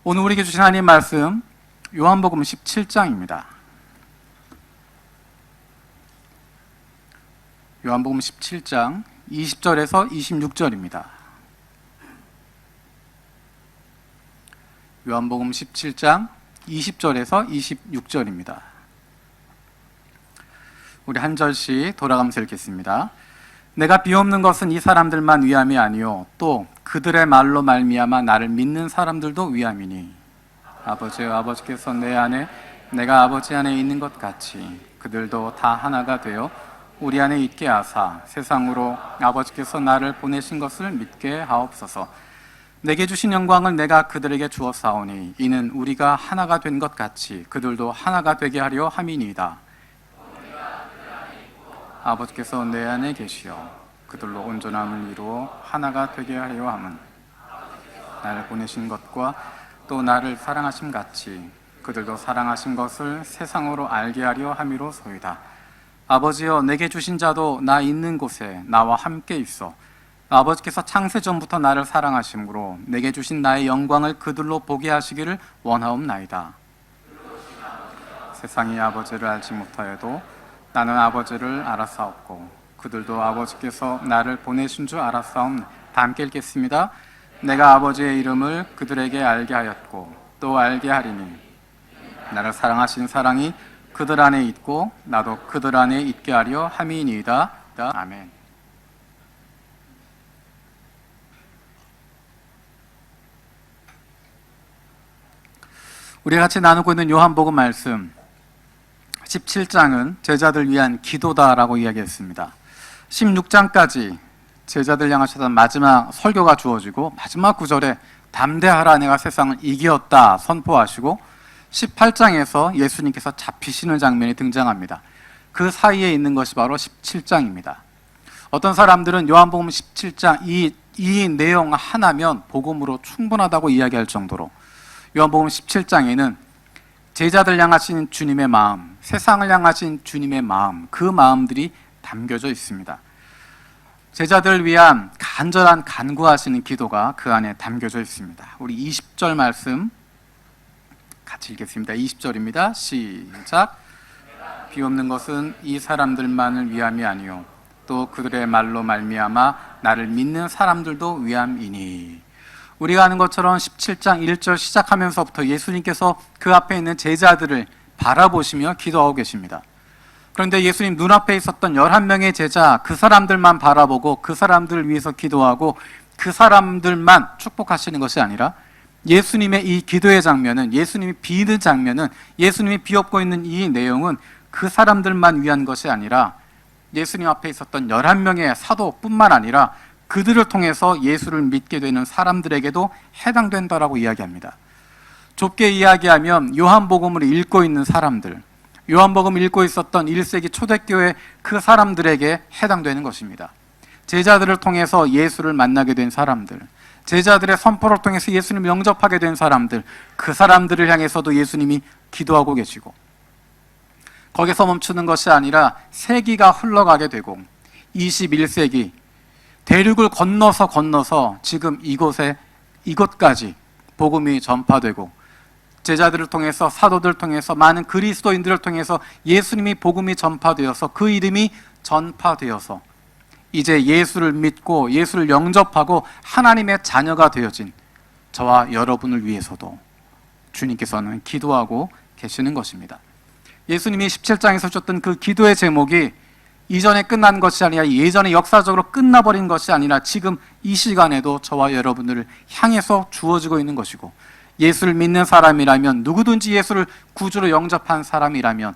오늘 우리에게 주신 하나님 말씀 요한복음 17장입니다. 요한복음 17장 20절에서 26절입니다. 요한복음 17장 20절에서 26절입니다. 우리 한 절씩 돌아가면서 읽겠습니다. 내가 비옵는 것은 이 사람들만 위함이 아니요 또 그들의 말로 말미암아 나를 믿는 사람들도 위함이니 아버지여 아버지께서 내 안에 내가 아버지 안에 있는 것 같이 그들도 다 하나가 되어 우리 안에 있게 하사 세상으로 아버지께서 나를 보내신 것을 믿게 하옵소서. 내게 주신 영광을 내가 그들에게 주었사오니 이는 우리가 하나가 된 것 같이 그들도 하나가 되게 하려 함이니이다. 아버지께서 내 안에 계시어 그들로 온전함을 이루어 하나가 되게 하려 함은 나를 보내신 것과 또 나를 사랑하심 같이 그들도 사랑하신 것을 세상으로 알게 하려 함이로소이다. 아버지여 내게 주신 자도 나 있는 곳에 나와 함께 있어 아버지께서 창세전부터 나를 사랑하심으로 내게 주신 나의 영광을 그들로 보게 하시기를 원하옵나이다. 세상이 아버지를 알지 못하여도 나는 아버지를 알았사옵고 그들도 아버지께서 나를 보내신 줄 알았사옵나이다. 다 함께 읽겠습니다. 내가 아버지의 이름을 그들에게 알게 하였고 또 알게 하리니 나를 사랑하신 사랑이 그들 안에 있고 나도 그들 안에 있게 하려 함이니이다. 아멘. 우리가 같이 나누고 있는 요한복음 말씀 17장은 제자들 위한 기도다라고 이야기했습니다. 16장까지 제자들 향하셨던 마지막 설교가 주어지고 마지막 구절에 담대하라 내가 세상을 이기었다 선포하시고 18장에서 예수님께서 잡히시는 장면이 등장합니다. 그 사이에 있는 것이 바로 17장입니다. 어떤 사람들은 요한복음 17장 이 내용 하나면 복음으로 충분하다고 이야기할 정도로 요한복음 17장에는 제자들 향하신 주님의 마음, 세상을 향하신 주님의 마음, 그 마음들이 담겨져 있습니다. 제자들을 위한 간절한 간구하시는 기도가 그 안에 담겨져 있습니다. 우리 20절 말씀 같이 읽겠습니다. 20절입니다. 시작. 비옵는 것은 이 사람들만을 위함이 아니요 또 그들의 말로 말미암아 나를 믿는 사람들도 위함이니. 우리가 아는 것처럼 17장 1절 시작하면서부터 예수님께서 그 앞에 있는 제자들을 바라보시며 기도하고 계십니다. 그런데 예수님 눈앞에 있었던 11명의 제자, 그 사람들만 바라보고 그 사람들을 위해서 기도하고 그 사람들만 축복하시는 것이 아니라 예수님의 이 기도의 장면은, 예수님이 비는 장면은, 예수님이 비엎고 있는 이 내용은 그 사람들만 위한 것이 아니라 예수님 앞에 있었던 11명의 사도뿐만 아니라 그들을 통해서 예수를 믿게 되는 사람들에게도 해당된다라고 이야기합니다. 좁게 이야기하면 요한복음을 읽고 있는 사람들, 요한복음을 읽고 있었던 1세기 초대교회 그 사람들에게 해당되는 것입니다. 제자들을 통해서 예수를 만나게 된 사람들, 제자들의 선포를 통해서 예수님을 영접하게 된 사람들, 그 사람들을 향해서도 예수님이 기도하고 계시고 거기서 멈추는 것이 아니라 세기가 흘러가게 되고 21세기 대륙을 건너서 지금 이곳까지 복음이 전파되고 제자들을 통해서 사도들을 통해서 많은 그리스도인들을 통해서 예수님이 복음이 전파되어서 그 이름이 전파되어서 이제 예수를 믿고 예수를 영접하고 하나님의 자녀가 되어진 저와 여러분을 위해서도 주님께서는 기도하고 계시는 것입니다. 예수님이 17장에서 주셨던 그 기도의 제목이 이전에 끝난 것이 아니라 예전에 역사적으로 끝나버린 것이 아니라 지금 이 시간에도 저와 여러분들을 향해서 주어지고 있는 것이고, 예수를 믿는 사람이라면, 누구든지 예수를 구주로 영접한 사람이라면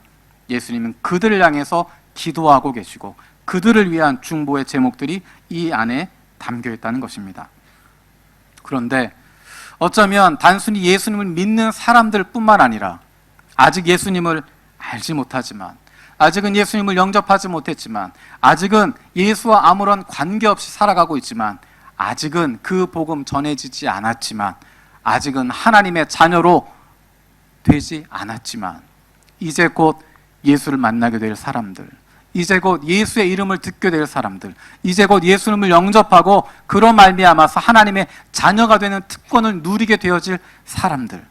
예수님은 그들을 향해서 기도하고 계시고 그들을 위한 중보의 제목들이 이 안에 담겨 있다는 것입니다. 그런데 어쩌면 단순히 예수님을 믿는 사람들 뿐만 아니라 아직 예수님을 알지 못하지만, 아직은 예수님을 영접하지 못했지만, 아직은 예수와 아무런 관계없이 살아가고 있지만, 아직은 그 복음 전해지지 않았지만, 아직은 하나님의 자녀로 되지 않았지만 이제 곧 예수를 만나게 될 사람들, 이제 곧 예수의 이름을 듣게 될 사람들, 이제 곧 예수님을 영접하고 그로 말미암아서 하나님의 자녀가 되는 특권을 누리게 되어질 사람들,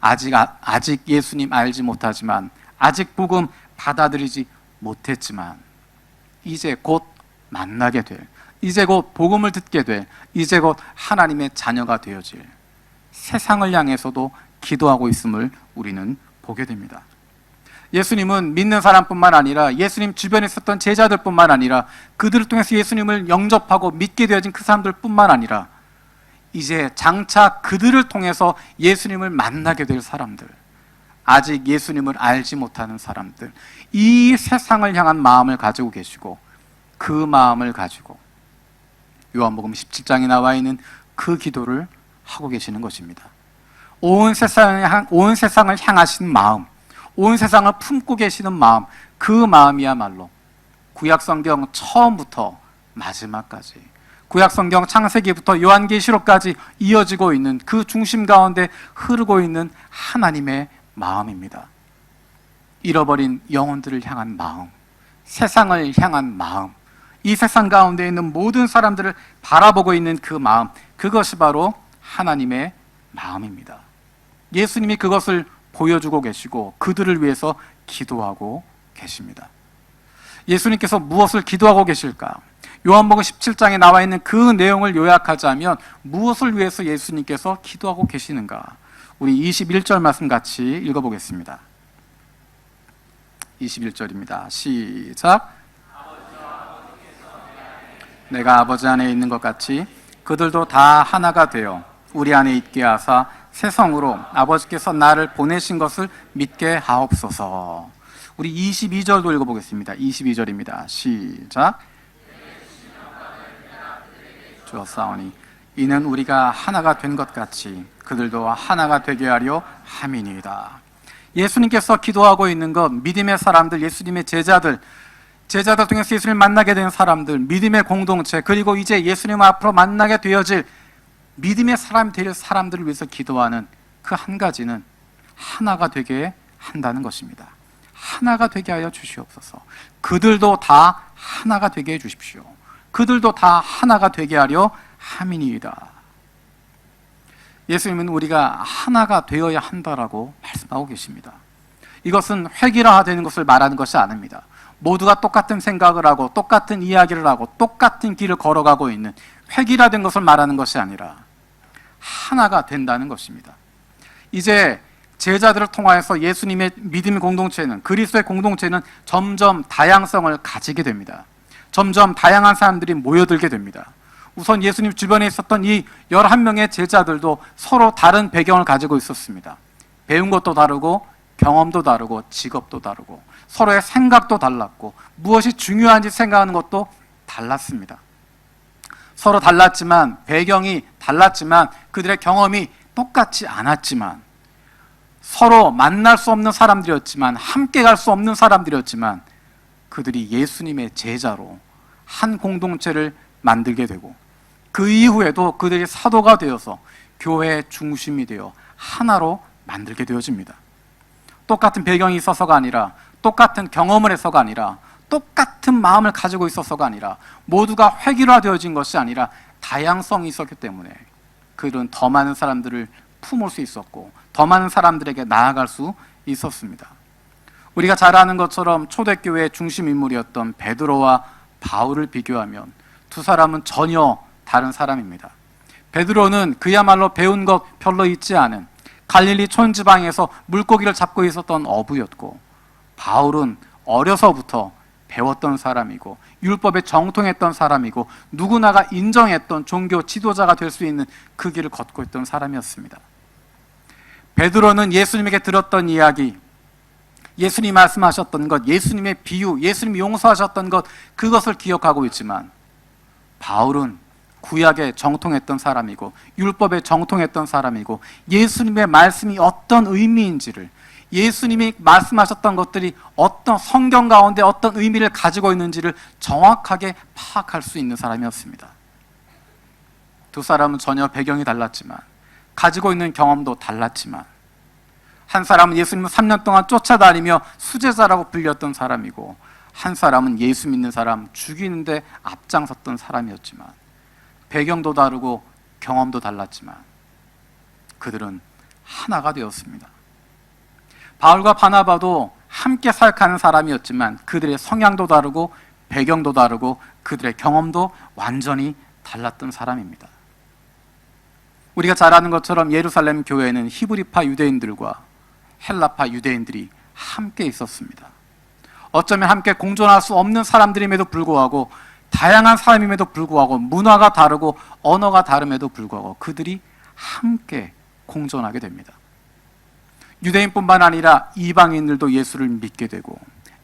아직 예수님 알지 못하지만, 아직 복음 받아들이지 못했지만, 이제 곧 만나게 될, 이제 곧 복음을 듣게 될, 이제 곧 하나님의 자녀가 되어질, 세상을 향해서도 기도하고 있음을 우리는 보게 됩니다. 예수님은 믿는 사람뿐만 아니라 예수님 주변에 있었던 제자들뿐만 아니라 그들을 통해서 예수님을 영접하고 믿게 되어진 그 사람들뿐만 아니라 이제 장차 그들을 통해서 예수님을 만나게 될 사람들, 아직 예수님을 알지 못하는 사람들, 이 세상을 향한 마음을 가지고 계시고, 그 마음을 가지고 요한복음 17장에 나와 있는 그 기도를 하고 계시는 것입니다. 온 세상을 향하신 마음, 온 세상을 품고 계시는 마음, 그 마음이야말로 구약성경 처음부터 마지막까지, 구약성경 창세기부터 요한계시록까지 이어지고 있는 그 중심 가운데 흐르고 있는 하나님의 마음입니다. 잃어버린 영혼들을 향한 마음, 세상을 향한 마음, 이 세상 가운데 있는 모든 사람들을 바라보고 있는 그 마음, 그것이 바로 하나님의 마음입니다. 예수님이 그것을 보여주고 계시고 그들을 위해서 기도하고 계십니다. 예수님께서 무엇을 기도하고 계실까? 요한복음 17장에 나와 있는 그 내용을 요약하자면 무엇을 위해서 예수님께서 기도하고 계시는가? 우리 21절 말씀 같이 읽어보겠습니다. 21절입니다. 시작. 내가 아버지 안에 있는 것 같이 그들도 다 하나가 되어 우리 안에 있게 하사 새 성으로 아버지께서 나를 보내신 것을 믿게 하옵소서. 우리 22절도 읽어보겠습니다. 22절입니다. 시작. 주었사오니 이는 우리가 하나가 된 것 같이 그들도 하나가 되게 하려 함이니이다. 예수님께서 기도하고 있는 것, 믿음의 사람들, 예수님의 제자들 통해서 예수님을 만나게 된 사람들, 믿음의 공동체, 그리고 이제 예수님 앞으로 만나게 되어질 믿음의 사람이 될 사람들을 위해서 기도하는 그 한 가지는 하나가 되게 한다는 것입니다. 하나가 되게 하여 주시옵소서. 그들도 다 하나가 되게 해 주십시오. 그들도 다 하나가 되게 하려 함이니이다. 예수님은 우리가 하나가 되어야 한다라고 말씀하고 계십니다. 이것은 획일화되는 것을 말하는 것이 아닙니다. 모두가 똑같은 생각을 하고 똑같은 이야기를 하고 똑같은 길을 걸어가고 있는 획일화된 것을 말하는 것이 아니라 하나가 된다는 것입니다. 이제 제자들을 통하여서 예수님의 믿음의 공동체는, 그리스도의 공동체는 점점 다양성을 가지게 됩니다. 점점 다양한 사람들이 모여들게 됩니다. 우선 예수님 주변에 있었던 이 11명의 제자들도 서로 다른 배경을 가지고 있었습니다. 배운 것도 다르고 경험도 다르고 직업도 다르고 서로의 생각도 달랐고 무엇이 중요한지 생각하는 것도 달랐습니다. 서로 달랐지만, 배경이 달랐지만, 그들의 경험이 똑같지 않았지만, 서로 만날 수 없는 사람들이었지만, 함께 갈 수 없는 사람들이었지만, 그들이 예수님의 제자로 한 공동체를 만들게 되고, 그 이후에도 그들이 사도가 되어서 교회의 중심이 되어 하나로 만들게 되어집니다. 똑같은 배경이 있어서가 아니라, 똑같은 경험을 해서가 아니라, 똑같은 마음을 가지고 있어서가 아니라, 모두가 획일화되어진 것이 아니라 다양성이 있었기 때문에 그들은 더 많은 사람들을 품을 수 있었고 더 많은 사람들에게 나아갈 수 있었습니다. 우리가 잘 아는 것처럼 초대교회의 중심 인물이었던 베드로와 바울을 비교하면 두 사람은 전혀 다른 사람입니다. 베드로는 그야말로 배운 것 별로 있지 않은 갈릴리 촌지방에서 물고기를 잡고 있었던 어부였고, 바울은 어려서부터 배웠던 사람이고 율법에 정통했던 사람이고 누구나가 인정했던 종교 지도자가 될 수 있는 그 길을 걷고 있던 사람이었습니다. 베드로는 예수님에게 들었던 이야기, 예수님 말씀하셨던 것, 예수님의 비유, 예수님이 용서하셨던 것, 그것을 기억하고 있지만, 바울은 구약에 정통했던 사람이고 율법에 정통했던 사람이고 예수님의 말씀이 어떤 의미인지를, 예수님이 말씀하셨던 것들이 어떤 성경 가운데 어떤 의미를 가지고 있는지를 정확하게 파악할 수 있는 사람이었습니다. 두 사람은 전혀 배경이 달랐지만, 가지고 있는 경험도 달랐지만, 한 사람은 예수님을 3년 동안 쫓아다니며 수제자라고 불렸던 사람이고, 한 사람은 예수 믿는 사람 죽이는데 앞장섰던 사람이었지만, 배경도 다르고 경험도 달랐지만 그들은 하나가 되었습니다. 바울과 바나바도 함께 사역하는 사람이었지만 그들의 성향도 다르고 배경도 다르고 그들의 경험도 완전히 달랐던 사람입니다. 우리가 잘 아는 것처럼 예루살렘 교회에는 히브리파 유대인들과 헬라파 유대인들이 함께 있었습니다. 어쩌면 함께 공존할 수 없는 사람들임에도 불구하고, 다양한 사람임에도 불구하고, 문화가 다르고 언어가 다름에도 불구하고 그들이 함께 공존하게 됩니다. 유대인뿐만 아니라 이방인들도 예수를 믿게 되고,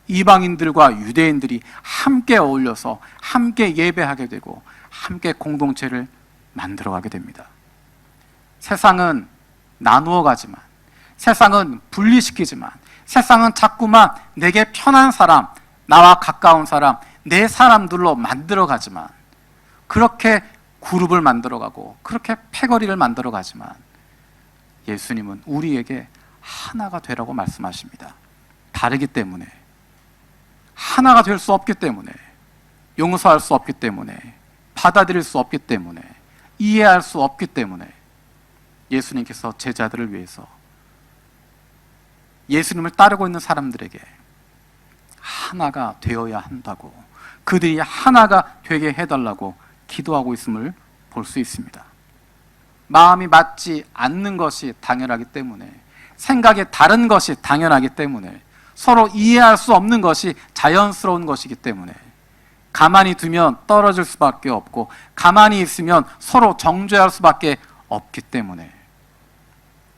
이방인들과 유대인들이 함께 어울려서 함께 예배하게 되고 함께 공동체를 만들어가게 됩니다. 세상은 나누어 가지만, 세상은 분리시키지만, 세상은 자꾸만 내게 편한 사람, 나와 가까운 사람, 내 사람들로 만들어가지만, 그렇게 그룹을 만들어가고 그렇게 패거리를 만들어가지만, 예수님은 우리에게 하나가 되라고 말씀하십니다. 다르기 때문에, 하나가 될 수 없기 때문에, 용서할 수 없기 때문에, 받아들일 수 없기 때문에, 이해할 수 없기 때문에 예수님께서 제자들을 위해서, 예수님을 따르고 있는 사람들에게 하나가 되어야 한다고, 그들이 하나가 되게 해달라고 기도하고 있음을 볼 수 있습니다. 마음이 맞지 않는 것이 당연하기 때문에, 생각이 다른 것이 당연하기 때문에, 서로 이해할 수 없는 것이 자연스러운 것이기 때문에, 가만히 두면 떨어질 수밖에 없고 가만히 있으면 서로 정죄할 수밖에 없기 때문에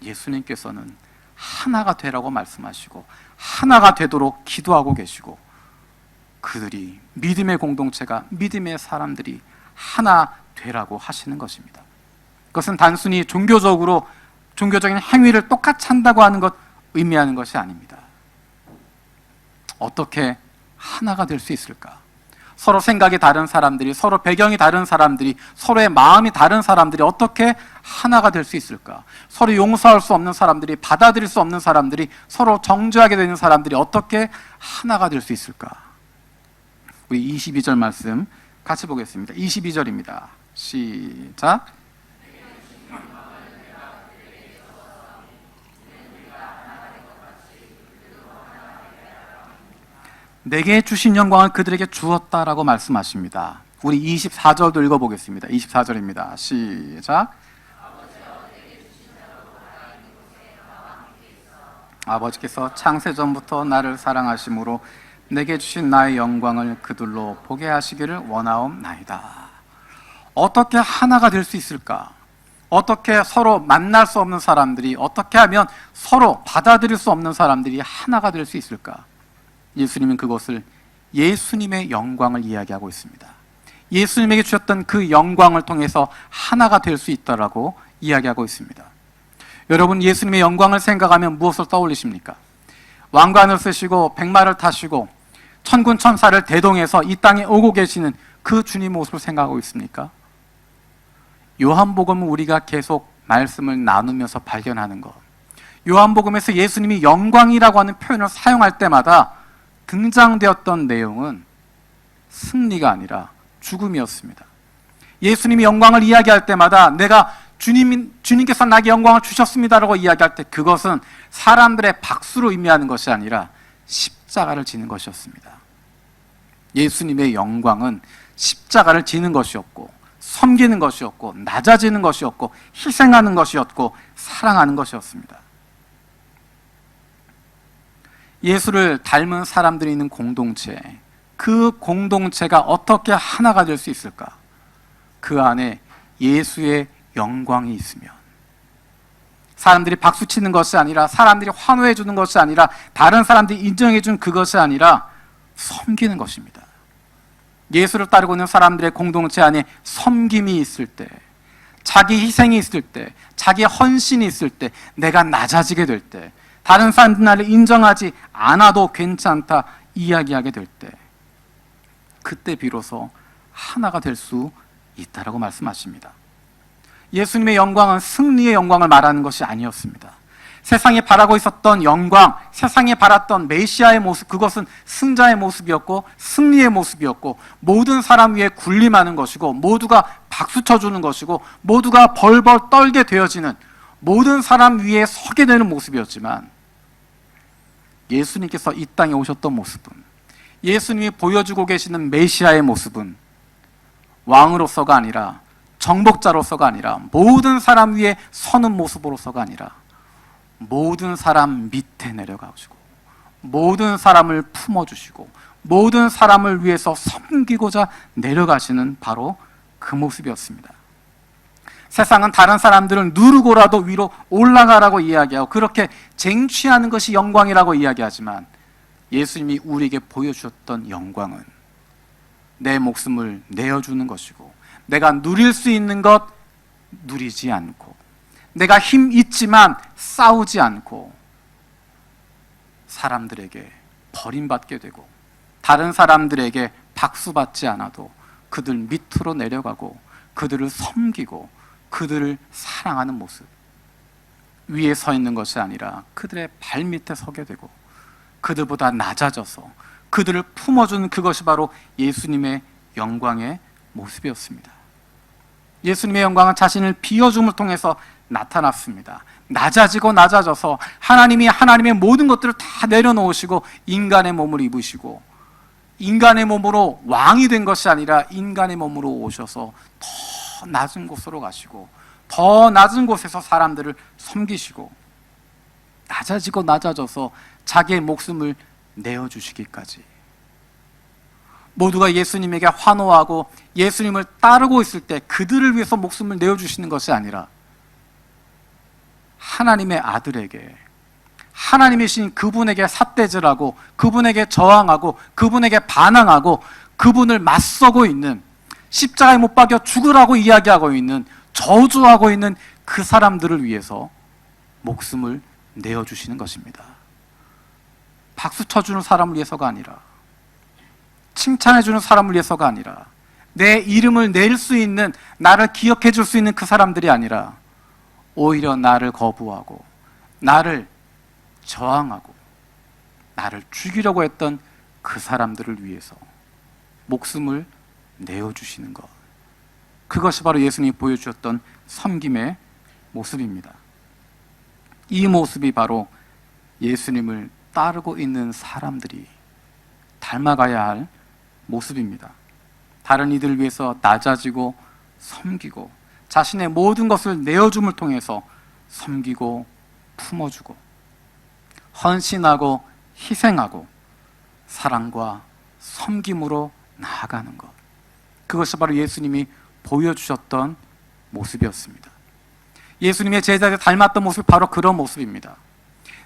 예수님께서는 하나가 되라고 말씀하시고 하나가 되도록 기도하고 계시고, 그들이, 믿음의 공동체가, 믿음의 사람들이 하나 되라고 하시는 것입니다. 그것은 단순히 종교적인 행위를 똑같이 한다고 하는 것 의미하는 것이 아닙니다. 어떻게 하나가 될 수 있을까? 서로 생각이 다른 사람들이, 서로 배경이 다른 사람들이, 서로의 마음이 다른 사람들이 어떻게 하나가 될 수 있을까? 서로 용서할 수 없는 사람들이, 받아들일 수 없는 사람들이, 서로 정죄하게 되는 사람들이 어떻게 하나가 될 수 있을까? 우리 22절 말씀 같이 보겠습니다. 22절입니다. 시작. 내게 주신 영광을 그들에게 주었다라고 말씀하십니다. 우리 24절도 읽어보겠습니다. 24절입니다. 시작. 아버지께서 창세전부터 나를 사랑하심으로 내게 주신 나의 영광을 그들로 보게 하시기를 원하옵나이다. 어떻게 하나가 될 수 있을까? 어떻게 서로 만날 수 없는 사람들이, 어떻게 하면 서로 받아들일 수 없는 사람들이 하나가 될 수 있을까? 예수님은 그것을 예수님의 영광을 이야기하고 있습니다. 예수님에게 주셨던 그 영광을 통해서 하나가 될 수 있다라고 이야기하고 있습니다. 여러분, 예수님의 영광을 생각하면 무엇을 떠올리십니까? 왕관을 쓰시고 백마를 타시고 천군 천사를 대동해서 이 땅에 오고 계시는 그 주님 모습을 생각하고 있습니까? 요한복음은 우리가 계속 말씀을 나누면서 발견하는 것, 요한복음에서 예수님이 영광이라고 하는 표현을 사용할 때마다 등장되었던 내용은 승리가 아니라 죽음이었습니다. 예수님이 영광을 이야기할 때마다 내가 주님께서 나에게 영광을 주셨습니다라고 이야기할 때 그것은 사람들의 박수로 의미하는 것이 아니라 십자가를 지는 것이었습니다. 예수님의 영광은 십자가를 지는 것이었고, 섬기는 것이었고, 낮아지는 것이었고, 희생하는 것이었고, 사랑하는 것이었습니다. 예수를 닮은 사람들이 있는 공동체, 그 공동체가 어떻게 하나가 될 수 있을까? 그 안에 예수의 영광이 있으면, 사람들이 박수치는 것이 아니라, 사람들이 환호해 주는 것이 아니라, 다른 사람들이 인정해 준 그것이 아니라 섬기는 것입니다. 예수를 따르고 있는 사람들의 공동체 안에 섬김이 있을 때, 자기 희생이 있을 때, 자기 헌신이 있을 때, 내가 낮아지게 될 때, 다른 사람들 나를 인정하지 않아도 괜찮다 이야기하게 될 때, 그때 비로소 하나가 될 수 있다라고 말씀하십니다. 예수님의 영광은 승리의 영광을 말하는 것이 아니었습니다. 세상이 바라고 있었던 영광, 세상이 바랐던 메시아의 모습, 그것은 승자의 모습이었고 승리의 모습이었고 모든 사람 위에 군림하는 것이고 모두가 박수 쳐주는 것이고 모두가 벌벌 떨게 되어지는 모든 사람 위에 서게 되는 모습이었지만, 예수님께서 이 땅에 오셨던 모습은, 예수님이 보여주고 계시는 메시아의 모습은 왕으로서가 아니라, 정복자로서가 아니라, 모든 사람 위에 서는 모습으로서가 아니라 모든 사람 밑에 내려가시고 모든 사람을 품어주시고 모든 사람을 위해서 섬기고자 내려가시는 바로 그 모습이었습니다. 세상은 다른 사람들을 누르고라도 위로 올라가라고 이야기하고 그렇게 쟁취하는 것이 영광이라고 이야기하지만, 예수님이 우리에게 보여주셨던 영광은 내 목숨을 내어주는 것이고, 내가 누릴 수 있는 것 누리지 않고, 내가 힘 있지만 싸우지 않고, 사람들에게 버림받게 되고 다른 사람들에게 박수받지 않아도 그들 밑으로 내려가고 그들을 섬기고 그들을 사랑하는 모습, 위에 서 있는 것이 아니라 그들의 발밑에 서게 되고 그들보다 낮아져서 그들을 품어주는 그것이 바로 예수님의 영광의 모습이었습니다. 예수님의 영광은 자신을 비워줌을 통해서 나타났습니다. 낮아지고 낮아져서 하나님이 하나님의 모든 것들을 다 내려놓으시고 인간의 몸을 입으시고 인간의 몸으로 왕이 된 것이 아니라 인간의 몸으로 오셔서 더 낮은 곳으로 가시고 더 낮은 곳에서 사람들을 섬기시고 낮아지고 낮아져서 자기의 목숨을 내어주시기까지, 모두가 예수님에게 환호하고 예수님을 따르고 있을 때 그들을 위해서 목숨을 내어주시는 것이 아니라 하나님의 아들에게, 하나님이신 그분에게 삿대질하고 그분에게 저항하고 그분에게 반항하고 그분을 맞서고 있는, 십자가에 못 박여 죽으라고 이야기하고 있는, 저주하고 있는 그 사람들을 위해서 목숨을 내어주시는 것입니다. 박수 쳐주는 사람을 위해서가 아니라, 칭찬해주는 사람을 위해서가 아니라, 내 이름을 낼 수 있는, 나를 기억해 줄 수 있는 그 사람들이 아니라 오히려 나를 거부하고 나를 저항하고 나를 죽이려고 했던 그 사람들을 위해서 목숨을 내어주시는 것, 그것이 바로 예수님이 보여주셨던 섬김의 모습입니다. 이 모습이 바로 예수님을 따르고 있는 사람들이 닮아가야 할 모습입니다. 다른 이들을 위해서 낮아지고 섬기고 자신의 모든 것을 내어줌을 통해서 섬기고 품어주고 헌신하고 희생하고 사랑과 섬김으로 나아가는 것, 그것이 바로 예수님이 보여주셨던 모습이었습니다. 예수님의 제자들 닮았던 모습이 바로 그런 모습입니다.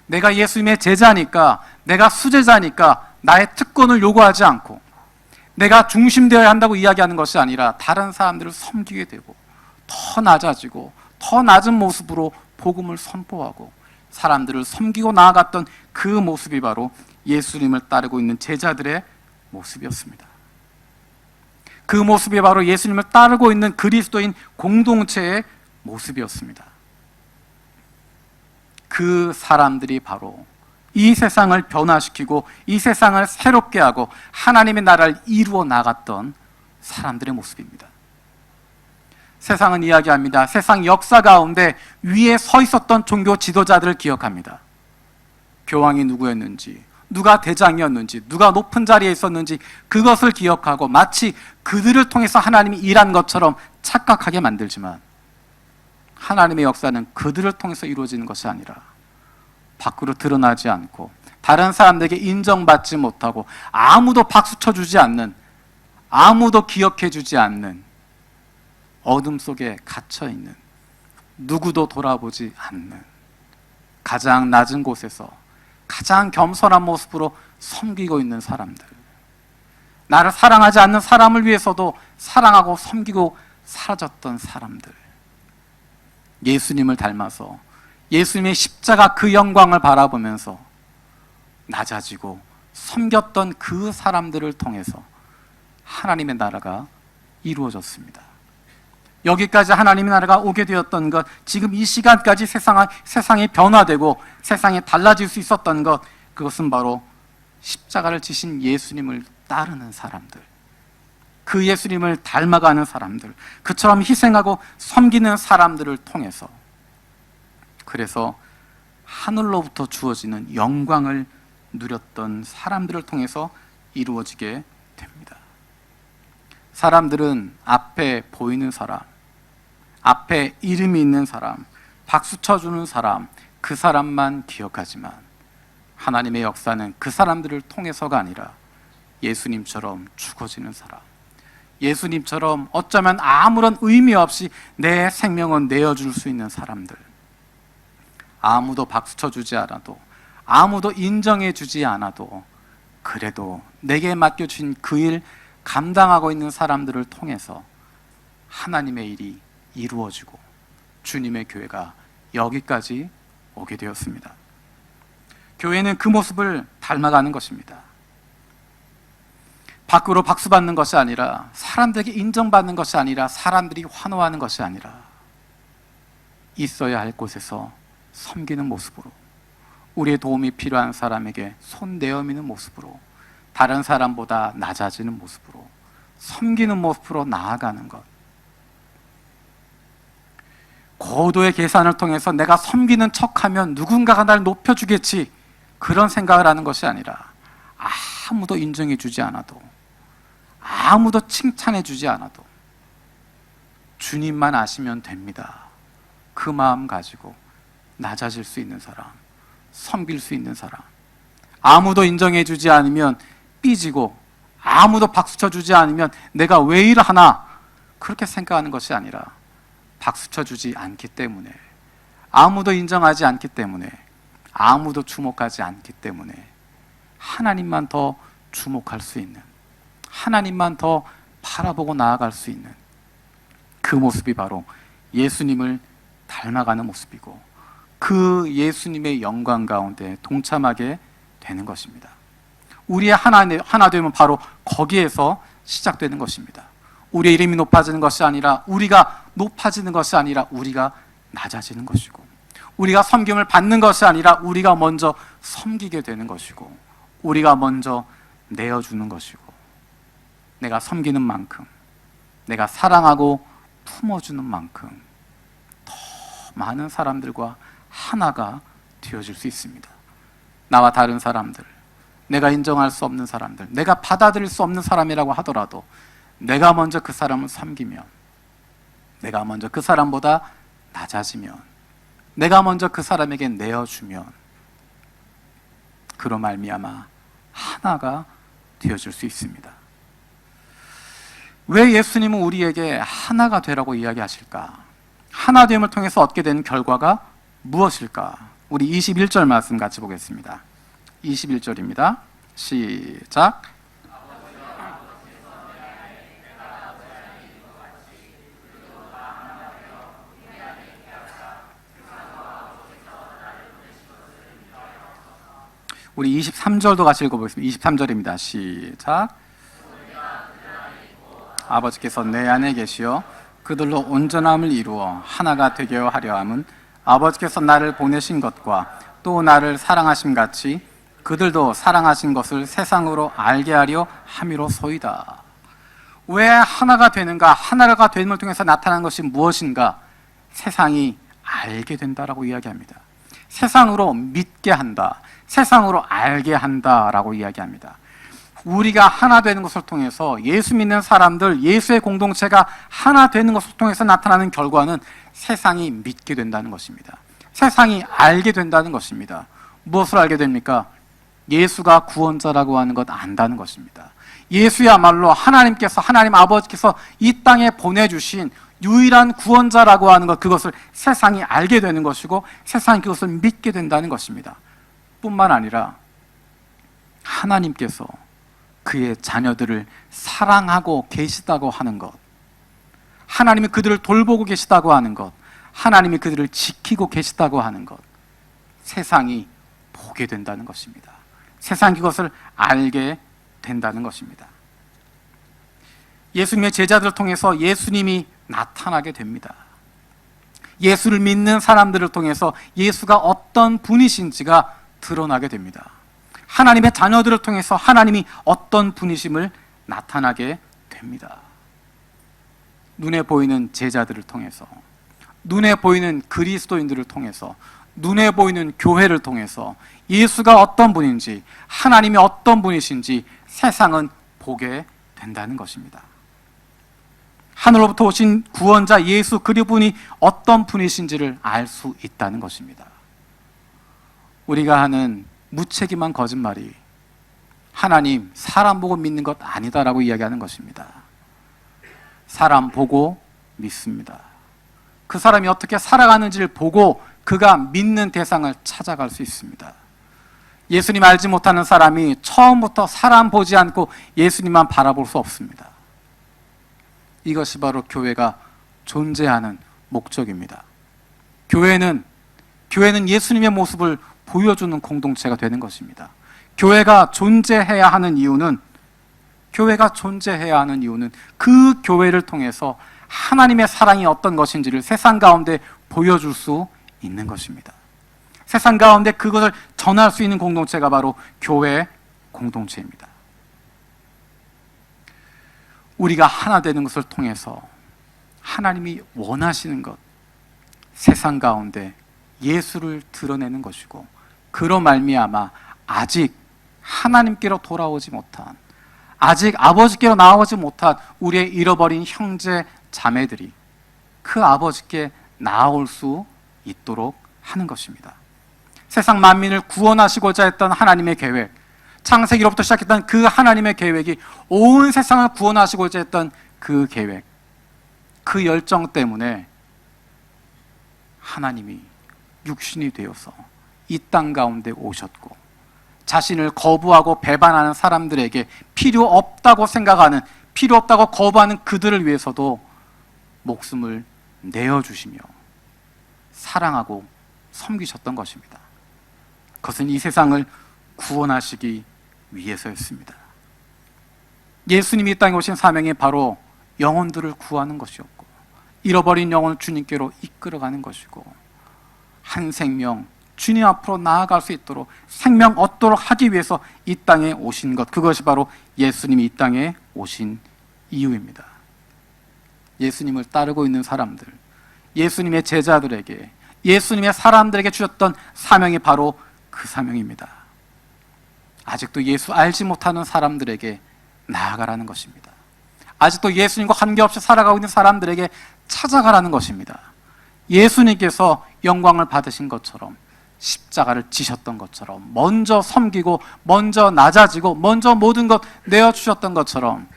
내가 예수님의 제자니까, 내가 수제자니까 나의 특권을 요구하지 않고 내가 중심되어야 한다고 이야기하는 것이 아니라 다른 사람들을 섬기게 되고 더 낮아지고 더 낮은 모습으로 복음을 선포하고 사람들을 섬기고 나아갔던 그 모습이 바로 예수님을 따르고 있는 제자들의 모습이었습니다. 그 모습이 바로 예수님을 따르고 있는 그리스도인 공동체의 모습이었습니다. 그 사람들이 바로 이 세상을 변화시키고 이 세상을 새롭게 하고 하나님의 나라를 이루어 나갔던 사람들의 모습입니다. 세상은 이야기합니다. 세상 역사 가운데 위에 서 있었던 종교 지도자들을 기억합니다. 교황이 누구였는지, 누가 대장이었는지, 누가 높은 자리에 있었는지 그것을 기억하고 마치 그들을 통해서 하나님이 일한 것처럼 착각하게 만들지만, 하나님의 역사는 그들을 통해서 이루어지는 것이 아니라 밖으로 드러나지 않고 다른 사람들에게 인정받지 못하고 아무도 박수 쳐주지 않는, 아무도 기억해주지 않는 어둠 속에 갇혀있는, 누구도 돌아보지 않는 가장 낮은 곳에서 가장 겸손한 모습으로 섬기고 있는 사람들, 나를 사랑하지 않는 사람을 위해서도 사랑하고 섬기고 사라졌던 사람들, 예수님을 닮아서 예수님의 십자가 그 영광을 바라보면서 낮아지고 섬겼던 그 사람들을 통해서 하나님의 나라가 이루어졌습니다. 여기까지 하나님의 나라가 오게 되었던 것, 지금 이 시간까지 세상이 변화되고 세상이 달라질 수 있었던 것, 그것은 바로 십자가를 지신 예수님을 따르는 사람들, 그 예수님을 닮아가는 사람들, 그처럼 희생하고 섬기는 사람들을 통해서, 그래서 하늘로부터 주어지는 영광을 누렸던 사람들을 통해서 이루어지게 됩니다. 사람들은 앞에 보이는 사람, 앞에 이름이 있는 사람, 박수 쳐주는 사람, 그 사람만 기억하지만 하나님의 역사는 그 사람들을 통해서가 아니라 예수님처럼 죽어지는 사람, 예수님처럼 어쩌면 아무런 의미 없이 내 생명을 내어줄 수 있는 사람들, 아무도 박수 쳐주지 않아도, 아무도 인정해 주지 않아도, 그래도 내게 맡겨주신 그 일 감당하고 있는 사람들을 통해서 하나님의 일이 이루어지고 주님의 교회가 여기까지 오게 되었습니다. 교회는 그 모습을 닮아가는 것입니다. 밖으로 박수받는 것이 아니라, 사람들에게 인정받는 것이 아니라, 사람들이 환호하는 것이 아니라, 있어야 할 곳에서 섬기는 모습으로, 우리의 도움이 필요한 사람에게 손 내어미는 모습으로, 다른 사람보다 낮아지는 모습으로, 섬기는 모습으로 나아가는 것. 고도의 계산을 통해서 내가 섬기는 척하면 누군가가 날 높여주겠지, 그런 생각을 하는 것이 아니라, 아무도 인정해 주지 않아도, 아무도 칭찬해 주지 않아도 주님만 아시면 됩니다, 그 마음 가지고 낮아질 수 있는 사람, 섬길 수 있는 사람, 아무도 인정해 주지 않으면 삐지고, 아무도 박수 쳐주지 않으면 내가 왜 이러나, 그렇게 생각하는 것이 아니라, 박수 쳐주지 않기 때문에, 아무도 인정하지 않기 때문에, 아무도 주목하지 않기 때문에 하나님만 더 주목할 수 있는, 하나님만 더 바라보고 나아갈 수 있는 그 모습이 바로 예수님을 닮아가는 모습이고, 그 예수님의 영광 가운데 동참하게 되는 것입니다. 우리의 하나 되면 바로 거기에서 시작되는 것입니다. 우리의 이름이 높아지는 것이 아니라, 우리가 높아지는 것이 아니라 우리가 낮아지는 것이고, 우리가 섬김을 받는 것이 아니라 우리가 먼저 섬기게 되는 것이고, 우리가 먼저 내어주는 것이고, 내가 섬기는 만큼, 내가 사랑하고 품어주는 만큼 더 많은 사람들과 하나가 되어질 수 있습니다. 나와 다른 사람들, 내가 인정할 수 없는 사람들, 내가 받아들일 수 없는 사람이라고 하더라도 내가 먼저 그 사람을 섬기면, 내가 먼저 그 사람보다 낮아지면, 내가 먼저 그 사람에게 내어주면, 그로 말미암아 하나가 되어질 수 있습니다. 왜 예수님은 우리에게 하나가 되라고 이야기하실까? 하나됨을 통해서 얻게 되는 결과가 무엇일까? 우리 21절 말씀 같이 보겠습니다. 21절입니다. 시작. 우리 23절도 같이 읽어보겠습니다. 23절입니다. 시작. 아버지께서 내 안에 계시어 그들로 온전함을 이루어 하나가 되게 하려 함은 아버지께서 나를 보내신 것과 또 나를 사랑하심 같이 그들도 사랑하신 것을 세상으로 알게 하려 함이로소이다. 왜 하나가 되는가? 하나가 됨을 통해서 나타난 것이 무엇인가? 세상이 알게 된다라고 이야기합니다. 세상으로 믿게 한다, 세상으로 알게 한다라고 이야기합니다. 우리가 하나 되는 것을 통해서, 예수 믿는 사람들, 예수의 공동체가 하나 되는 것을 통해서 나타나는 결과는 세상이 믿게 된다는 것입니다. 세상이 알게 된다는 것입니다. 무엇을 알게 됩니까? 예수가 구원자라고 하는 것 안다는 것입니다. 예수야말로 하나님께서, 하나님 아버지께서 이 땅에 보내주신 유일한 구원자라고 하는 것, 그것을 세상이 알게 되는 것이고 세상이 그것을 믿게 된다는 것입니다. 뿐만 아니라 하나님께서 그의 자녀들을 사랑하고 계시다고 하는 것, 하나님이 그들을 돌보고 계시다고 하는 것, 하나님이 그들을 지키고 계시다고 하는 것, 세상이 보게 된다는 것입니다. 세상이 그것을 알게 된다는 것입니다. 예수님의 제자들을 통해서 예수님이 나타나게 됩니다. 예수를 믿는 사람들을 통해서 예수가 어떤 분이신지가 드러나게 됩니다. 하나님의 자녀들을 통해서 하나님이 어떤 분이심을 나타나게 됩니다. 눈에 보이는 제자들을 통해서, 눈에 보이는 그리스도인들을 통해서, 눈에 보이는 교회를 통해서 예수가 어떤 분인지, 하나님이 어떤 분이신지 세상은 보게 된다는 것입니다. 하늘로부터 오신 구원자 예수 그리스도분이 어떤 분이신지를 알 수 있다는 것입니다. 우리가 하는 무책임한 거짓말이 하나님, 사람 보고 믿는 것 아니다라고 이야기하는 것입니다. 사람 보고 믿습니다. 그 사람이 어떻게 살아가는지를 보고 그가 믿는 대상을 찾아갈 수 있습니다. 예수님 알지 못하는 사람이 처음부터 사람 보지 않고 예수님만 바라볼 수 없습니다. 이것이 바로 교회가 존재하는 목적입니다. 교회는 예수님의 모습을 보여주는 공동체가 되는 것입니다. 교회가 존재해야 하는 이유는 그 교회를 통해서 하나님의 사랑이 어떤 것인지를 세상 가운데 보여줄 수 있는 것입니다. 세상 가운데 그것을 전할 수 있는 공동체가 바로 교회 공동체입니다. 우리가 하나 되는 것을 통해서 하나님이 원하시는 것, 세상 가운데 예수를 드러내는 것이고, 그로 말미암아 아직 하나님께로 돌아오지 못한, 아직 아버지께로 나아오지 못한 우리의 잃어버린 형제 자매들이 그 아버지께 나아올 수 있도록 하는 것입니다. 세상 만민을 구원하시고자 했던 하나님의 계획, 창세기로부터 시작했던 그 하나님의 계획이 온 세상을 구원하시고자 했던 그 계획, 그 열정 때문에 하나님이 육신이 되어서 이 땅 가운데 오셨고, 자신을 거부하고 배반하는 사람들에게 필요 없다고 생각하는, 필요 없다고 거부하는 그들을 위해서도 목숨을 내어주시며 사랑하고 섬기셨던 것입니다. 그것은 이 세상을 구원하시기 위해서였습니다. 예수님이 이 땅에 오신 사명이 바로 영혼들을 구하는 것이었고, 잃어버린 영혼을 주님께로 이끌어가는 것이고, 한 생명 주님 앞으로 나아갈 수 있도록 생명 얻도록 하기 위해서 이 땅에 오신 것, 그것이 바로 예수님이 이 땅에 오신 이유입니다. 예수님을 따르고 있는 사람들, 예수님의 제자들에게, 예수님의 사람들에게 주셨던 사명이 바로 그 사명입니다. 아직도 예수 알지 못하는 사람들에게 나아가라는 것입니다. 아직도 예수님과 관계없이 살아가고 있는 사람들에게 찾아가라는 것입니다. 예수님께서 영광을 받으신 것처럼, 십자가를 지셨던 것처럼, 먼저 섬기고 먼저 낮아지고 먼저 모든 것 내어주셨던 것처럼,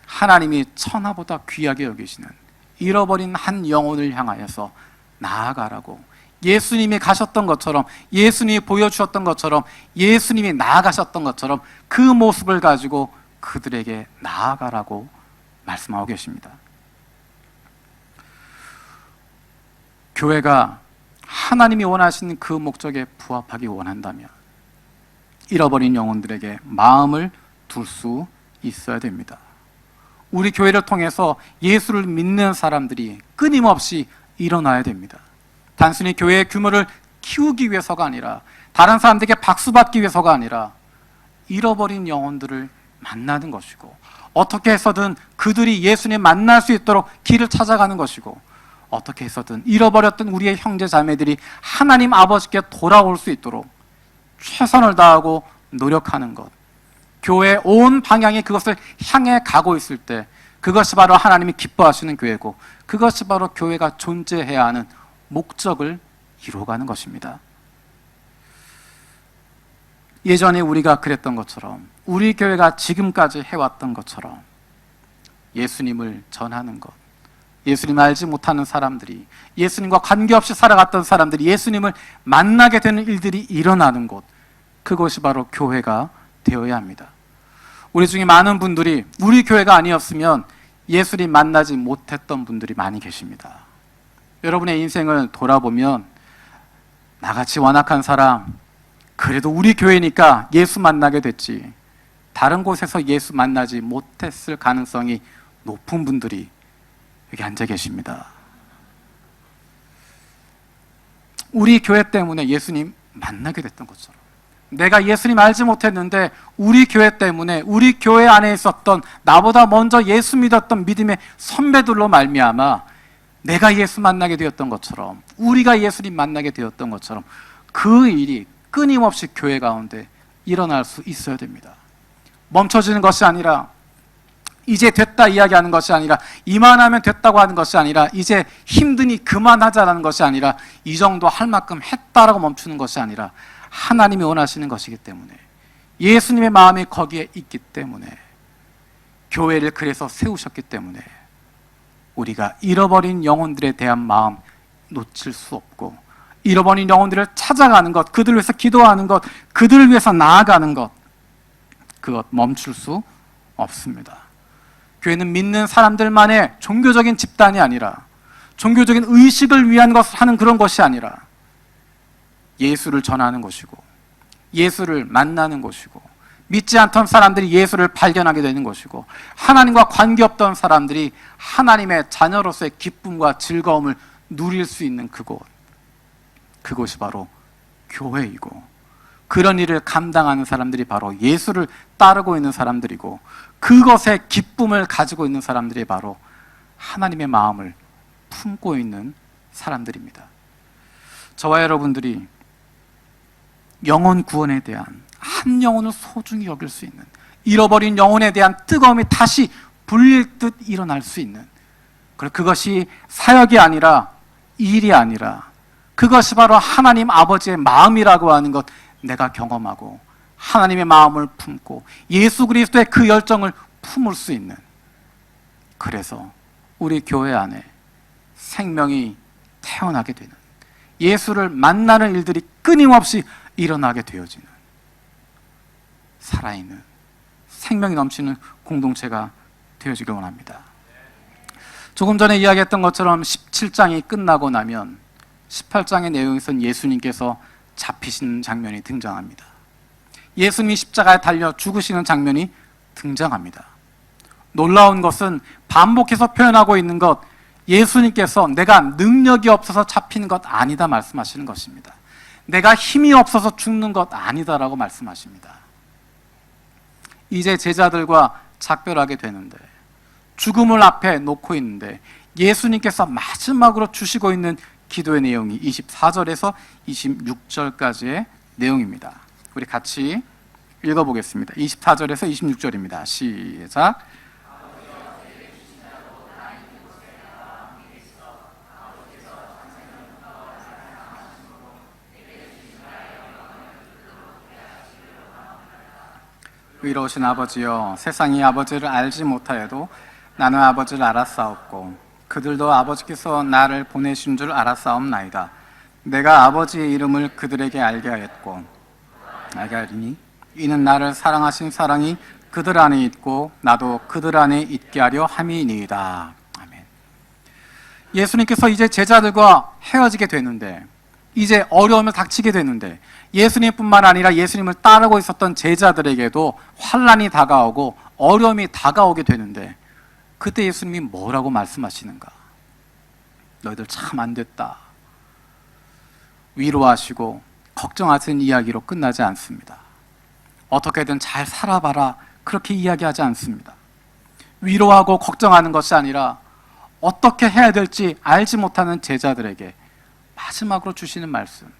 하나님이 천하보다 귀하게 여기시는 잃어버린 한 영혼을 향하여서 나아가라고, 예수님이 가셨던 것처럼, 예수님이 보여주셨던 것처럼, 예수님이 나아가셨던 것처럼 그 모습을 가지고 그들에게 나아가라고 말씀하고 계십니다. 교회가 하나님이 원하시는 그 목적에 부합하기 원한다면 잃어버린 영혼들에게 마음을 둘 수 있어야 됩니다. 우리 교회를 통해서 예수를 믿는 사람들이 끊임없이 일어나야 됩니다. 단순히 교회의 규모를 키우기 위해서가 아니라, 다른 사람들에게 박수받기 위해서가 아니라 잃어버린 영혼들을 만나는 것이고, 어떻게 해서든 그들이 예수님 만날 수 있도록 길을 찾아가는 것이고, 어떻게 해서든 잃어버렸던 우리의 형제 자매들이 하나님 아버지께 돌아올 수 있도록 최선을 다하고 노력하는 것, 교회의 온 방향이 그것을 향해 가고 있을 때 그것이 바로 하나님이 기뻐하시는 교회고, 그것이 바로 교회가 존재해야 하는 목적을 이루어가는 것입니다. 예전에 우리가 그랬던 것처럼, 우리 교회가 지금까지 해왔던 것처럼 예수님을 전하는 것, 예수님 알지 못하는 사람들이, 예수님과 관계없이 살아갔던 사람들이 예수님을 만나게 되는 일들이 일어나는 곳, 그것이 바로 교회가 되어야 합니다. 우리 중에 많은 분들이 우리 교회가 아니었으면 예수님 만나지 못했던 분들이 많이 계십니다. 여러분의 인생을 돌아보면 나같이 완악한 사람, 그래도 우리 교회니까 예수 만나게 됐지, 다른 곳에서 예수 만나지 못했을 가능성이 높은 분들이 여기 앉아 계십니다. 우리 교회 때문에 예수님 만나게 됐던 것처럼, 내가 예수님 알지 못했는데 우리 교회 때문에, 우리 교회 안에 있었던 나보다 먼저 예수 믿었던 믿음의 선배들로 말미암아 내가 예수 만나게 되었던 것처럼, 우리가 예수님 만나게 되었던 것처럼 그 일이 끊임없이 교회 가운데 일어날 수 있어야 됩니다. 멈춰지는 것이 아니라, 이제 됐다 이야기하는 것이 아니라, 이만하면 됐다고 하는 것이 아니라, 이제 힘드니 그만하자라는 것이 아니라, 이 정도 할 만큼 했다라고 멈추는 것이 아니라, 하나님이 원하시는 것이기 때문에, 예수님의 마음이 거기에 있기 때문에, 교회를 그래서 세우셨기 때문에 우리가 잃어버린 영혼들에 대한 마음 놓칠 수 없고, 잃어버린 영혼들을 찾아가는 것, 그들을 위해서 기도하는 것, 그들을 위해서 나아가는 것, 그것 멈출 수 없습니다. 교회는 믿는 사람들만의 종교적인 집단이 아니라, 종교적인 의식을 위한 것을 하는 그런 것이 아니라, 예수를 전하는 것이고, 예수를 만나는 것이고, 믿지 않던 사람들이 예수를 발견하게 되는 것이고, 하나님과 관계없던 사람들이 하나님의 자녀로서의 기쁨과 즐거움을 누릴 수 있는 그곳, 그것이 바로 교회이고, 그런 일을 감당하는 사람들이 바로 예수를 따르고 있는 사람들이고, 그것의 기쁨을 가지고 있는 사람들이 바로 하나님의 마음을 품고 있는 사람들입니다. 저와 여러분들이 영혼 구원에 대한, 한 영혼을 소중히 여길 수 있는, 잃어버린 영혼에 대한 뜨거움이 다시 불릴 듯 일어날 수 있는, 그리고 그것이 사역이 아니라, 일이 아니라, 그것이 바로 하나님 아버지의 마음이라고 하는 것, 내가 경험하고 하나님의 마음을 품고 예수 그리스도의 그 열정을 품을 수 있는, 그래서 우리 교회 안에 생명이 태어나게 되는, 예수를 만나는 일들이 끊임없이 일어나게 되어지는, 살아있는 생명이 넘치는 공동체가 되어지길 원합니다. 조금 전에 이야기했던 것처럼 17장이 끝나고 나면 18장의 내용에서는 예수님께서 잡히신 장면이 등장합니다. 예수님이 십자가에 달려 죽으시는 장면이 등장합니다. 놀라운 것은 반복해서 표현하고 있는 것, 예수님께서 내가 능력이 없어서 잡히는 것 아니다 말씀하시는 것입니다. 내가 힘이 없어서 죽는 것 아니다라고 말씀하십니다. 이제 제자들과 작별하게 되는데, 죽음을 앞에 놓고 있는데, 예수님께서 마지막으로 주시고 있는 기도의 내용이 24절에서 26절까지의 내용입니다. 우리 같이 읽어보겠습니다. 24절에서 26절입니다. 시작. 의로우신 아버지여, 세상이 아버지를 알지 못하여도 나는 아버지를 알았사옵고 그들도 아버지께서 나를 보내신 줄 알았사옵나이다. 내가 아버지의 이름을 그들에게 알게 하리니 이는 나를 사랑하신 사랑이 그들 안에 있고 나도 그들 안에 있게 하려 함이니이다. 아멘. 예수님께서 이제 제자들과 헤어지게 되는데, 이제 어려움을 닥치게 되는데, 예수님뿐만 아니라 예수님을 따르고 있었던 제자들에게도 환난이 다가오고 어려움이 다가오게 되는데, 그때 예수님이 뭐라고 말씀하시는가? 너희들 참 안 됐다. 위로하시고 걱정하시는 이야기로 끝나지 않습니다. 어떻게든 잘 살아봐라, 그렇게 이야기하지 않습니다. 위로하고 걱정하는 것이 아니라 어떻게 해야 될지 알지 못하는 제자들에게 마지막으로 주시는 말씀,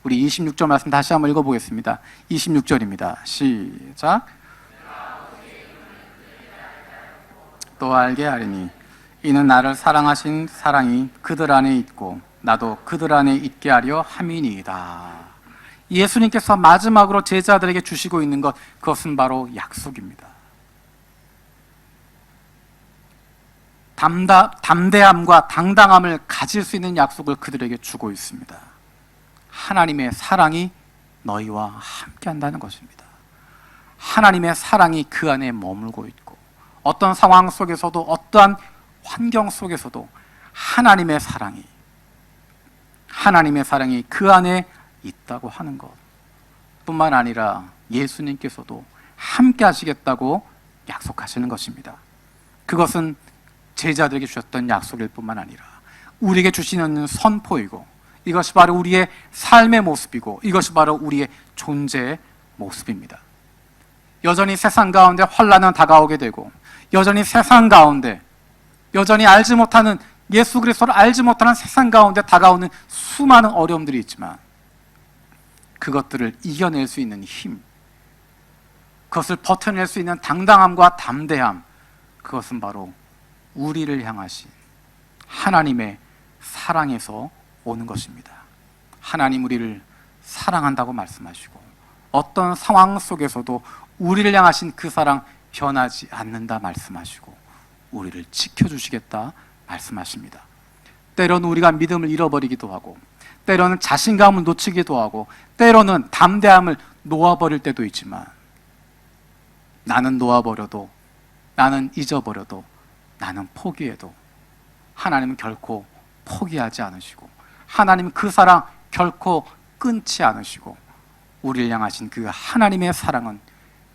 우리 26절 말씀 다시 한번 읽어보겠습니다. 26절입니다. 시작. 또 알게 하리니 이는 나를 사랑하신 사랑이 그들 안에 있고 나도 그들 안에 있게 하려 함이니이다. 예수님께서 마지막으로 제자들에게 주시고 있는 것, 그것은 바로 약속입니다. 담대함과 당당함을 가질 수 있는 약속을 그들에게 주고 있습니다. 하나님의 사랑이 너희와 함께 한다는 것입니다. 하나님의 사랑이 그 안에 머물고 있고, 어떤 상황 속에서도, 어떠한 환경 속에서도 하나님의 사랑이 그 안에 있다고 하는 것 뿐만 아니라 예수님께서도 함께 하시겠다고 약속하시는 것입니다. 그것은 제자들에게 주셨던 약속일 뿐만 아니라 우리에게 주시는 선포이고, 이것이 바로 우리의 삶의 모습이고, 이것이 바로 우리의 존재의 모습입니다. 여전히 세상 가운데 환난은 다가오게 되고, 여전히 세상 가운데, 여전히 알지 못하는, 예수 그리스도를 알지 못하는 세상 가운데 다가오는 수많은 어려움들이 있지만, 그것들을 이겨낼 수 있는 힘, 그것을 버텨낼 수 있는 당당함과 담대함, 그것은 바로 우리를 향하신 하나님의 사랑에서 오는 것입니다. 하나님 우리를 사랑한다고 말씀하시고, 어떤 상황 속에서도 우리를 향하신 그 사랑 변하지 않는다 말씀하시고, 우리를 지켜주시겠다 말씀하십니다. 때로는 우리가 믿음을 잃어버리기도 하고, 때로는 자신감을 놓치기도 하고, 때로는 담대함을 놓아버릴 때도 있지만, 나는 놓아버려도, 나는 잊어버려도, 나는 포기해도 하나님은 결코 포기하지 않으시고, 하나님은 그 사랑 결코 끊지 않으시고, 우리를 향하신 그 하나님의 사랑은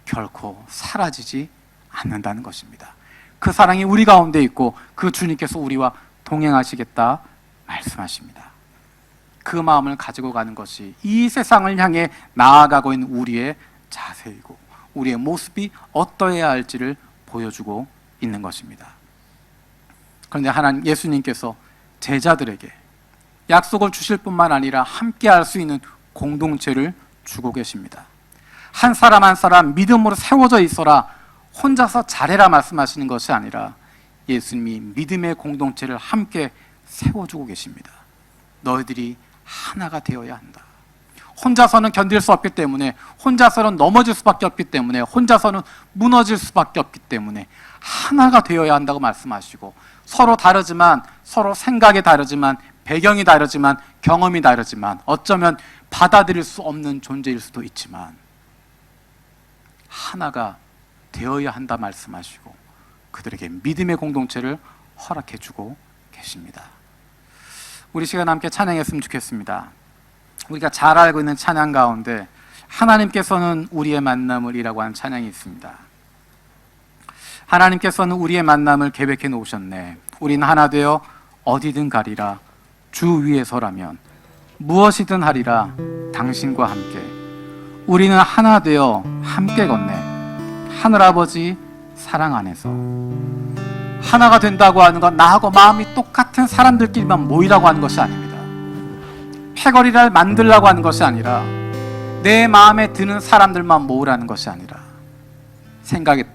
결코 사라지지 않는다는 것입니다. 그 사랑이 우리 가운데 있고, 그 주님께서 우리와 동행하시겠다 말씀하십니다. 그 마음을 가지고 가는 것이 이 세상을 향해 나아가고 있는 우리의 자세이고, 우리의 모습이 어떠해야 할지를 보여주고 있는 것입니다. 그런데 하나님, 예수님께서 제자들에게 약속을 주실 뿐만 아니라 함께 할 수 있는 공동체를 주고 계십니다. 한 사람 한 사람 믿음으로 세워져 있어라, 혼자서 잘해라 말씀하시는 것이 아니라, 예수님이 믿음의 공동체를 함께 세워주고 계십니다. 너희들이 하나가 되어야 한다. 혼자서는 견딜 수 없기 때문에, 혼자서는 넘어질 수밖에 없기 때문에, 혼자서는 무너질 수밖에 없기 때문에 하나가 되어야 한다고 말씀하시고, 서로 다르지만, 서로 생각이 다르지만, 배경이 다르지만, 경험이 다르지만, 어쩌면 받아들일 수 없는 존재일 수도 있지만 하나가 되어야 한다 말씀하시고, 그들에게 믿음의 공동체를 허락해 주고 계십니다. 우리 시간 함께 찬양했으면 좋겠습니다. 우리가 잘 알고 있는 찬양 가운데 하나님께서는 우리의 만남을 이라고 하는 찬양이 있습니다. 하나님께서는 우리의 만남을 계획해 놓으셨네. 우린 하나 되어 어디든 가리라. 주 위에 서라면 무엇이든 하리라. 당신과 함께 우리는 하나 되어 함께 걷네. 하늘아버지 사랑 안에서. 하나가 된다고 하는 건 나하고 마음이 똑같은 사람들끼리만 모이라고 하는 것이 아닙니다. 패거리를 만들라고 하는 것이 아니라, 내 마음에 드는 사람들만 모으라는 것이 아니라, 생각이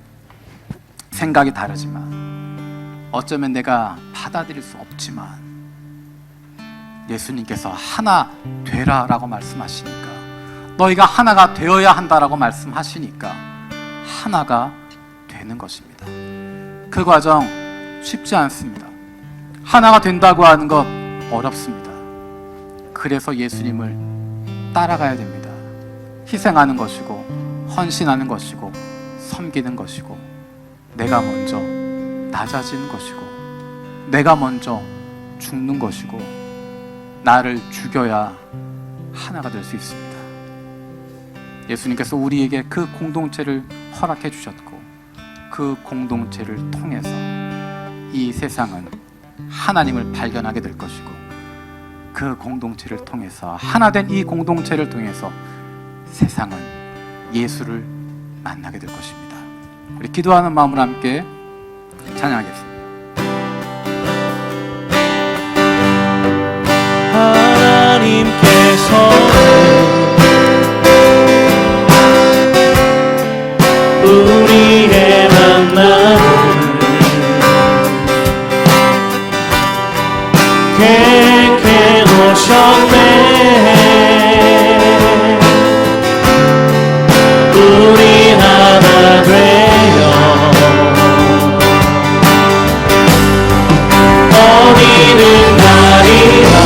다르지만, 어쩌면 내가 받아들일 수 없지만, 예수님께서 하나 되라라고 말씀하시니까, 너희가 하나가 되어야 한다라고 말씀하시니까 하나가 되는 것입니다. 그 과정 쉽지 않습니다. 하나가 된다고 하는 것 어렵습니다. 그래서 예수님을 따라가야 됩니다. 희생하는 것이고, 헌신하는 것이고, 섬기는 것이고, 내가 먼저 낮아지는 것이고, 내가 먼저 죽는 것이고, 나를 죽여야 하나가 될 수 있습니다. 예수님께서 우리에게 그 공동체를 허락해 주셨고, 그 공동체를 통해서 이 세상은 하나님을 발견하게 될 것이고, 그 공동체를 통해서, 하나된 이 공동체를 통해서 세상은 예수를 만나게 될 것입니다. 우리 기도하는 마음으로 함께 찬양하겠습니다. 하나님께서는 우리의 만남을 계획해 놓으셨네. 우리 하나 되어 어디든 가리라.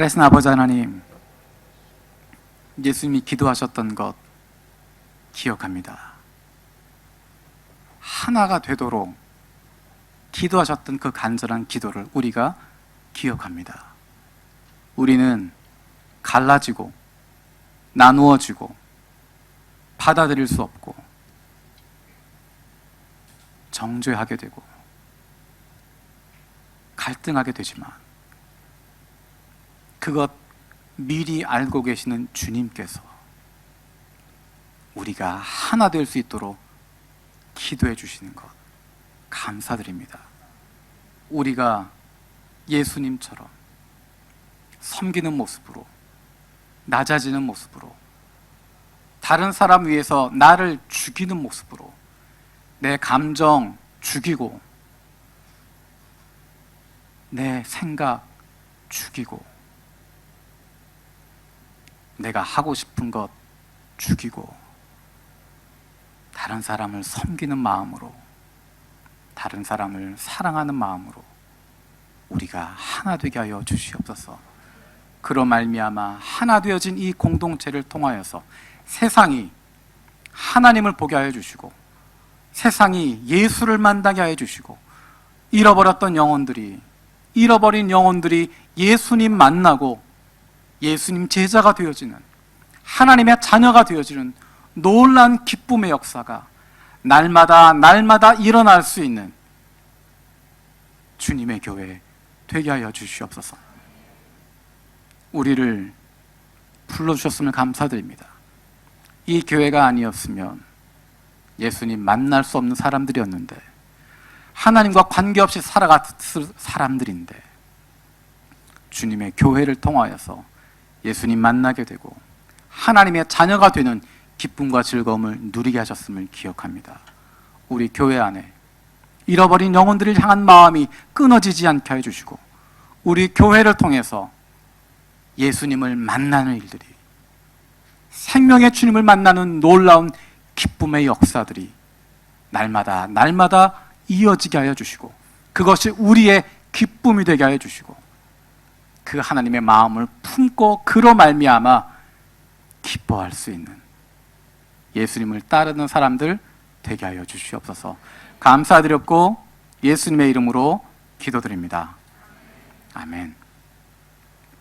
살아계신 아버지 하나님, 예수님이 기도하셨던 것 기억합니다. 하나가 되도록 기도하셨던 그 간절한 기도를 우리가 기억합니다. 우리는 갈라지고 나누어지고 받아들일 수 없고 정죄하게 되고 갈등하게 되지만 그것 미리 알고 계시는 주님께서 우리가 하나 될 수 있도록 기도해 주시는 것 감사드립니다. 우리가 예수님처럼 섬기는 모습으로, 낮아지는 모습으로, 다른 사람 위해서 나를 죽이는 모습으로, 내 감정 죽이고 내 생각 죽이고 내가 하고 싶은 것 죽이고 다른 사람을 섬기는 마음으로, 다른 사람을 사랑하는 마음으로 우리가 하나 되게 하여 주시옵소서. 그로 말미암아 하나 되어진 이 공동체를 통하여서 세상이 하나님을 보게 하여 주시고, 세상이 예수를 만나게 하여 주시고, 잃어버린 영혼들이 예수님 만나고 예수님 제자가 되어지는, 하나님의 자녀가 되어지는 놀라운 기쁨의 역사가 날마다 일어날 수 있는 주님의 교회 되게 하여 주시옵소서. 우리를 불러주셨음을 감사드립니다. 이 교회가 아니었으면 예수님 만날 수 없는 사람들이었는데, 하나님과 관계없이 살아갔을 사람들인데, 주님의 교회를 통하여서 예수님 만나게 되고 하나님의 자녀가 되는 기쁨과 즐거움을 누리게 하셨음을 기억합니다. 우리 교회 안에 잃어버린 영혼들을 향한 마음이 끊어지지 않게 해주시고, 우리 교회를 통해서 예수님을 만나는 일들이, 생명의 주님을 만나는 놀라운 기쁨의 역사들이 날마다 이어지게 하여 주시고, 그것이 우리의 기쁨이 되게 하여 주시고, 그 하나님의 마음을 품고 그로 말미암아 기뻐할 수 있는 예수님을 따르는 사람들 되게 하여 주시옵소서. 감사드렸고 예수님의 이름으로 기도드립니다. 아멘.